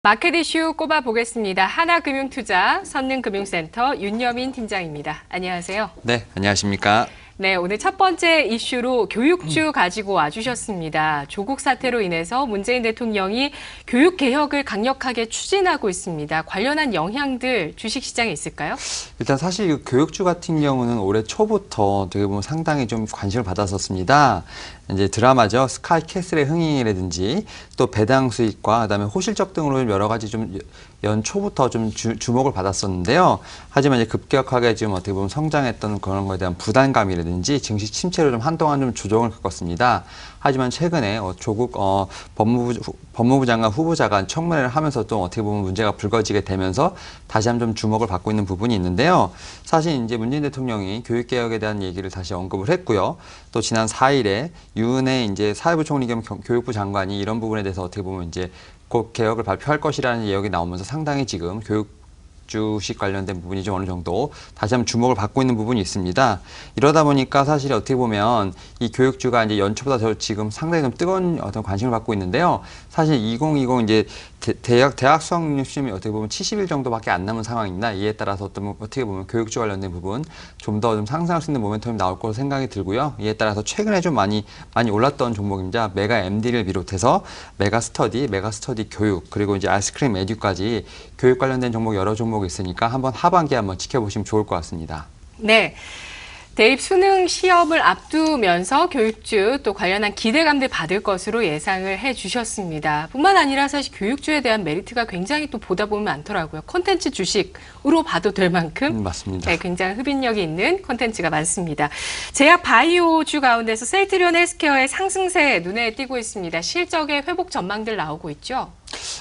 마켓 이슈 꼽아보겠습니다. 하나금융투자 선능금융센터 윤여민 팀장입니다. 안녕하세요. 네, 안녕하십니까. 네, 오늘 첫 번째 이슈로 교육주 가지고 와주셨습니다. 조국 사태로 인해서 문재인 대통령이 교육개혁을 강력하게 추진하고 있습니다. 관련한 영향들 주식시장에 있을까요? 일단 사실 이 교육주 같은 경우는 올해 초부터 어떻게 보면 상당히 좀 관심을 받았었습니다. 이제 드라마죠. 스카이캐슬의 흥행이라든지 또 배당 수익과 그다음에 호실적 등으로 여러 가지 좀 연초부터 좀 주목을 받았었는데요. 하지만 이제 급격하게 지금 어떻게 보면 성장했던 그런 거에 대한 부담감이라든지 증시 침체로 좀 한동안 좀 조정을 겪었습니다. 하지만 최근에 조국 법무부 장관 후보자가 청문회를 하면서 또 어떻게 보면 문제가 불거지게 되면서 다시 한번 좀 주목을 받고 있는 부분이 있는데요. 사실 이제 문재인 대통령이 교육개혁에 대한 얘기를 다시 언급을 했고요. 또 지난 4일에 유은혜 이제 사회부 총리 겸 교육부 장관이 이런 부분에 대해서 어떻게 보면 이제 곧 개혁을 발표할 것이라는 예언이 나오면서 상당히 지금 주식 관련된 부분이 좀 어느 정도 다시 한번 주목을 받고 있는 부분이 있습니다. 이러다 보니까 사실 어떻게 보면 이 교육주가 이제 연초보다 더 지금 상당히 좀 뜨거운 어떤 관심을 받고 있는데요. 사실 2020 이제 대학 수학 시험이 어떻게 보면 70일 정도밖에 안 남은 상황입니다. 이에 따라서 어떻게 보면 교육주 관련된 부분 좀 더 좀 상승할 수 있는 모멘텀이 나올 거로 생각이 들고요. 이에 따라서 최근에 좀 많이 올랐던 종목입니다. 메가 MD를 비롯해서 메가 스터디 교육, 그리고 이제 아이스크림 에듀까지 교육 관련된 종목 여러 종목이 있으니까 한번 하반기에 한번 지켜보시면 좋을 것 같습니다. 네. 대입 수능 시험을 앞두면서 교육주 또 관련한 기대감들 받을 것으로 예상을 해주셨습니다. 뿐만 아니라 사실 교육주에 대한 메리트가 굉장히 또 보다 보면 많더라고요. 콘텐츠 주식으로 봐도 될 만큼 맞습니다. 네, 굉장히 흡인력이 있는 콘텐츠가 많습니다. 제약 바이오주 가운데서 셀트리온 헬스케어의 상승세 눈에 띄고 있습니다. 실적의 회복 전망들 나오고 있죠?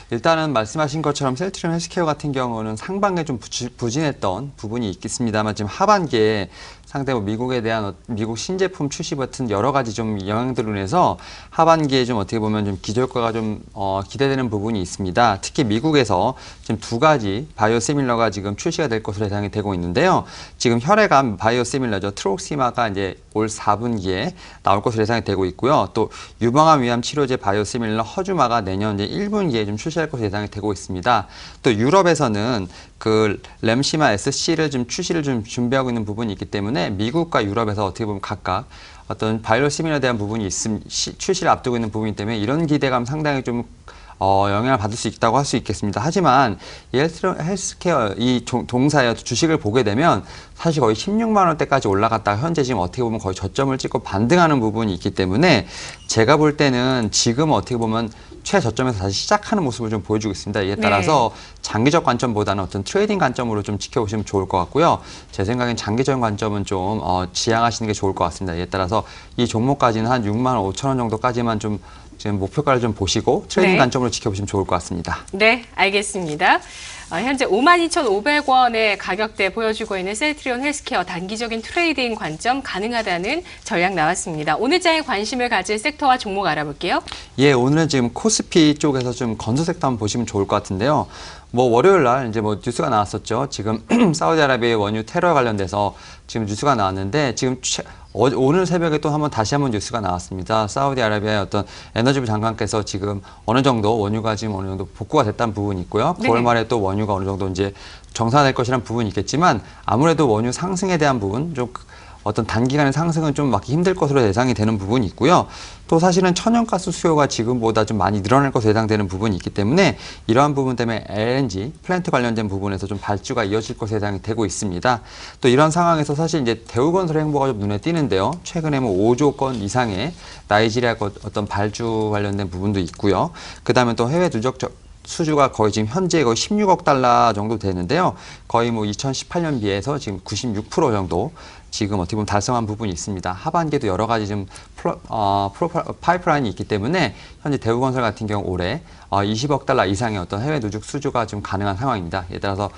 일단은 말씀하신 것처럼 셀트리온 헬스케어 같은 경우는 상반기에 좀 부진했던 부분이 있겠습니다만 지금 하반기에 상당히 미국에 대한 미국 신제품 출시 같은 여러 가지 좀 영향들로 인해서 하반기에 좀 어떻게 보면 좀 기저효과가 좀 기대되는 부분이 있습니다. 특히 미국에서 지금 두 가지 바이오시밀러가 지금 출시가 될 것으로 예상이 되고 있는데요. 지금 혈액암 바이오시밀러죠. 트록시마가 이제 올 4분기에 나올 것으로 예상이 되고 있고요. 또 유방암 위암 치료제 바이오시밀러 허주마가 내년 이제 1분기에 좀 출시할 것으로 예상이 되고 있습니다. 또 유럽에서는 그 램시마 SC를 좀 출시를 좀 준비하고 있는 부분이 있기 때문에 미국과 유럽에서 어떻게 보면 각각 어떤 바이오시밀러에 대한 부분이 출시를 앞두고 있는 부분이기 때문에 이런 기대감 상당히 좀 영향을 받을 수 있다고 할 수 있겠습니다. 하지만 헬스케어 이 동사의 주식을 보게 되면 사실 거의 16만 원대까지 올라갔다가 현재 지금 어떻게 보면 거의 저점을 찍고 반등하는 부분이 있기 때문에 제가 볼 때는 지금 어떻게 보면 최저점에서 다시 시작하는 모습을 좀 보여주고 있습니다. 이에 따라서 장기적 관점보다는 어떤 트레이딩 관점으로 좀 지켜보시면 좋을 것 같고요. 제 생각엔 장기적인 관점은 좀 지향하시는 게 좋을 것 같습니다. 이에 따라서 이 종목까지는 한 6만 5천 원 정도까지만 좀 지금 목표가를 좀 보시고 트레이딩 관점으로 지켜보시면 좋을 것 같습니다. 네, 알겠습니다. 현재 52,500원의 가격대 보여주고 있는 셀트리온 헬스케어 단기적인 트레이딩 관점 가능하다는 전략 나왔습니다. 오늘 장에 관심을 가질 섹터와 종목 알아볼게요. 예, 오늘은 지금 코스피 쪽에서 좀 건설 섹터 한번 보시면 좋을 것 같은데요. 월요일 날 이제 뉴스가 나왔었죠. 지금 사우디아라비아의 원유 테러 관련돼서 지금 뉴스가 나왔는데 지금 오늘 새벽에 또 다시 한번 뉴스가 나왔습니다. 사우디아라비아의 어떤 에너지부 장관께서 지금 어느 정도 원유가 지금 어느 정도 복구가 됐다는 부분이 있고요. 9월 말에 또 원유가 어느 정도 이제 정상화될 것이라는 부분이 있겠지만 아무래도 원유 상승에 대한 부분 좀 어떤 단기간의 상승은 좀 막기 힘들 것으로 예상이 되는 부분이 있고요. 또 사실은 천연가스 수요가 지금보다 좀 많이 늘어날 것으로 예상되는 부분이 있기 때문에 이러한 부분 때문에 LNG 플랜트 관련된 부분에서 좀 발주가 이어질 것으로 예상이 되고 있습니다. 또 이런 상황에서 사실 이제 대우건설의 행보가 좀 눈에 띄는데요. 최근에 5조 건 이상의 나이지리아 어떤 발주 관련된 부분도 있고요. 그다음에 또 해외 누적 수주가 거의 지금 현재 거의 16억 달러 정도 되는데요. 거의 2018년 비해서 지금 96% 정도 지금 어떻게 보면 달성한 부분이 있습니다. 하반기에도 여러 가지 좀 파이프라인이 있기 때문에 현재 대우건설 같은 경우 올해 20억 달러 이상의 어떤 해외 누적 수주가 좀 가능한 상황입니다. 이에 따라서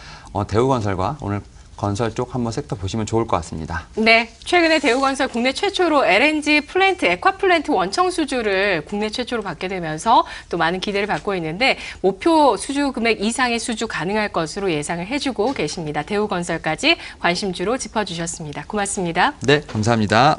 대우건설과 오늘 건설 쪽 한번 섹터 보시면 좋을 것 같습니다. 네, 최근에 대우건설 국내 최초로 LNG 플랜트, 액화플랜트 원청 수주를 국내 최초로 받게 되면서 또 많은 기대를 받고 있는데 목표 수주 금액 이상의 수주 가능할 것으로 예상을 해주고 계십니다. 대우건설까지 관심주로 짚어주셨습니다. 고맙습니다. 네, 감사합니다.